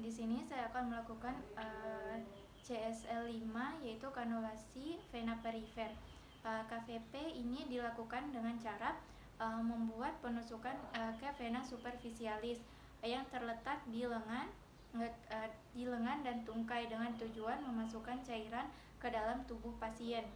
Di sini saya akan melakukan CSL 5, yaitu kanulasi vena perifer. KVP ini dilakukan dengan cara membuat penusukan ke vena superficialis yang terletak di lengan dan tungkai dengan tujuan memasukkan cairan ke dalam tubuh pasien.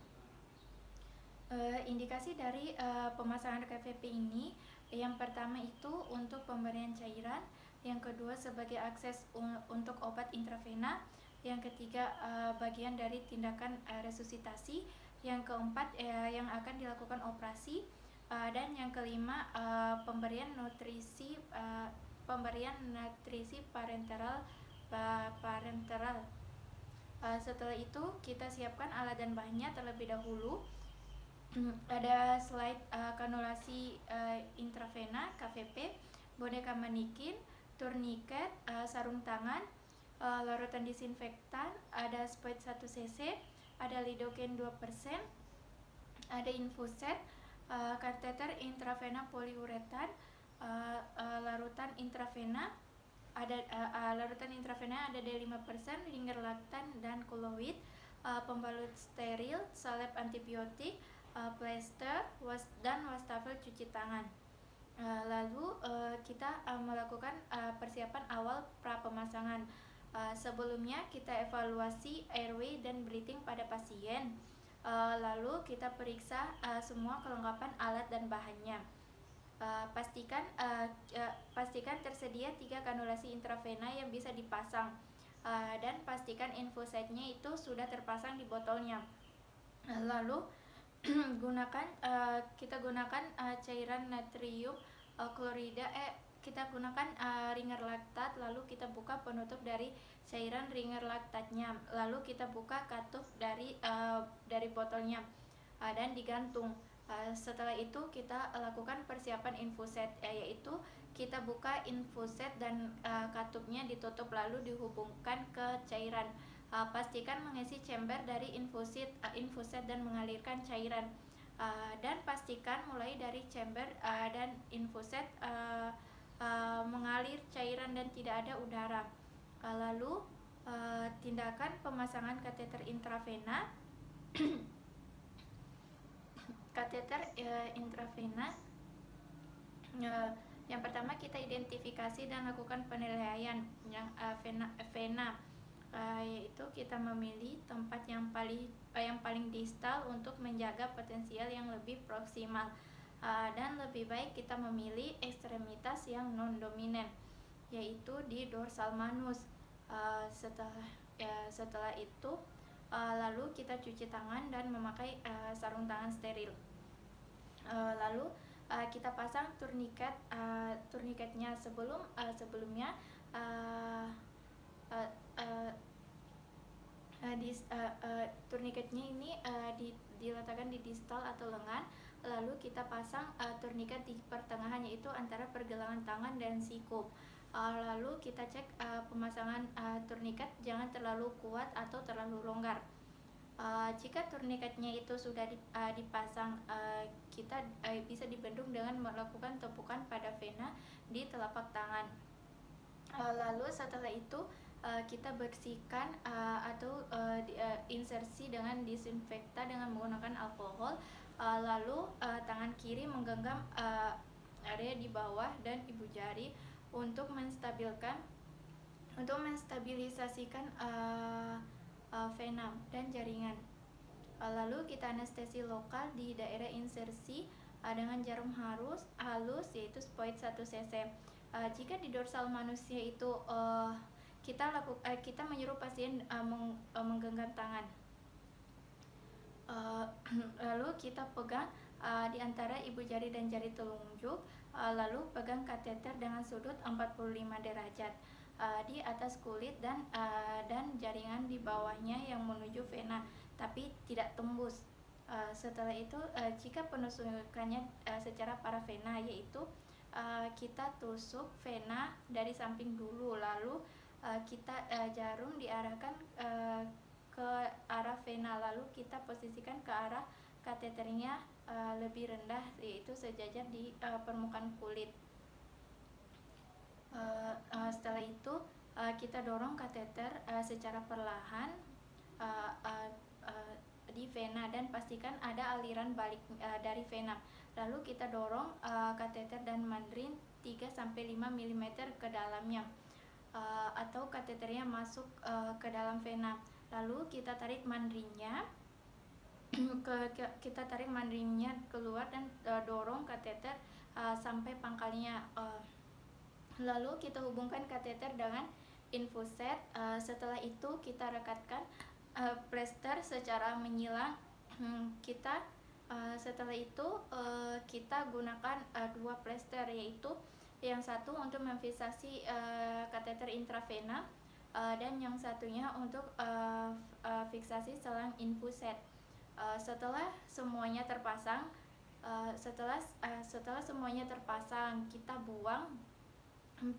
Indikasi dari pemasangan KVP ini, yang pertama itu untuk pemberian cairan, yang kedua sebagai akses untuk obat intravena, yang ketiga bagian dari tindakan resusitasi, yang keempat yang akan dilakukan operasi, dan yang kelima pemberian nutrisi parenteral. Setelah itu kita siapkan alat dan bahannya terlebih dahulu. Ada slide kanulasi intravena KVP, boneka manikin, turniket, sarung tangan, larutan disinfektan, ada spoit 1 cc, ada lidocaine 2%, ada infuset, kateter intravena poliuretan, larutan intravena ada D5%, ringer laktan dan koloid, pembalut steril, salep antibiotik, plester, dan wastafel cuci tangan. Lalu kita melakukan persiapan awal pra pemasangan. Sebelumnya kita evaluasi airway dan breathing pada pasien. Lalu kita periksa semua kelengkapan alat dan bahannya. Pastikan tersedia 3 kanulasi intravena yang bisa dipasang, dan pastikan infusetnya itu sudah terpasang di botolnya. Lalu kita gunakan cairan natrium klorida. Kita gunakan ringer laktat, lalu kita buka penutup dari cairan ringer laktatnya, lalu kita buka katup dari botolnya dan digantung. Setelah itu kita lakukan persiapan infuset, yaitu kita buka infuset dan katupnya ditutup lalu dihubungkan ke cairan. Pastikan mengisi chamber dari infuset dan mengalirkan cairan, dan pastikan mulai dari chamber dan infuset mengalir cairan dan tidak ada udara. Lalu tindakan pemasangan kateter intravena. Kateter intravena, yang pertama kita identifikasi dan lakukan penilaian vena, yaitu kita memilih tempat yang paling distal untuk menjaga potensial yang lebih proksimal, dan lebih baik kita memilih ekstremitas yang non-dominan, yaitu di dorsal manus. Setelah itu lalu kita cuci tangan dan memakai sarung tangan steril. Lalu kita pasang turniketnya. Sebelumnya turniketnya ini diletakkan di distal atau lengan, lalu kita pasang turniket di pertengahan, yaitu antara pergelangan tangan dan siku. Lalu kita cek pemasangan turniket jangan terlalu kuat atau terlalu longgar. Jika turniketnya itu sudah dipasang, kita bisa dibendung dengan melakukan tepukan pada vena di telapak tangan. Lalu setelah itu kita bersihkan atau insersi dengan disinfektan dengan menggunakan alkohol. Lalu tangan kiri menggenggam area di bawah dan ibu jari untuk menstabilisasikan vena dan jaringan. Lalu kita anestesi lokal di daerah insersi dengan jarum halus yaitu spoit 1 cc. Jika di dorsal manusnya itu kita menyuruh pasien menggenggam tangan. Lalu kita pegang di antara ibu jari dan jari telunjuk, lalu pegang kateter dengan sudut 45 derajat di atas kulit dan jaringan di bawahnya yang menuju vena, tapi tidak tembus. Setelah itu jika penusukannya secara paravena, yaitu kita tusuk vena dari samping dulu, lalu kita jarum diarahkan ke arah vena, lalu kita posisikan ke arah kateternya lebih rendah, yaitu sejajar di permukaan kulit. Setelah itu kita dorong kateter secara perlahan uh, uh, uh, di vena dan pastikan ada aliran balik dari vena. Lalu kita dorong kateter dan mandrin 3-5 mm ke dalamnya, atau kateternya masuk ke dalam vena. Lalu kita tarik mandrinnya kita tarik mandrinnya keluar dan dorong kateter sampai pangkalnya. Lalu kita hubungkan kateter dengan infuset. Setelah itu kita rekatkan plester secara menyilang. Setelah itu kita gunakan 2 plester, yaitu yang satu untuk memfiksasi kateter intravena dan yang satunya untuk fiksasi selang infuset. Setelah semuanya terpasang, kita buang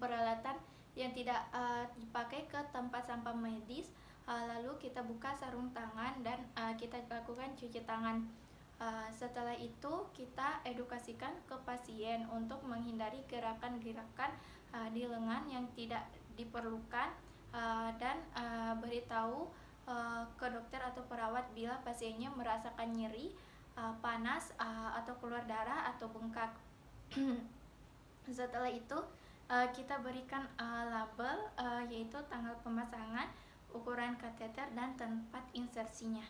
peralatan yang tidak dipakai ke tempat sampah medis. Lalu kita buka sarung tangan dan kita lakukan cuci tangan. Setelah itu kita edukasikan ke pasien untuk menghindari gerakan-gerakan di lengan yang tidak diperlukan, dan beritahu ke dokter atau perawat bila pasiennya merasakan nyeri, panas, atau keluar darah atau bengkak. Setelah itu kita berikan label, yaitu tanggal pemasangan, ukuran kateter, dan tempat insersinya.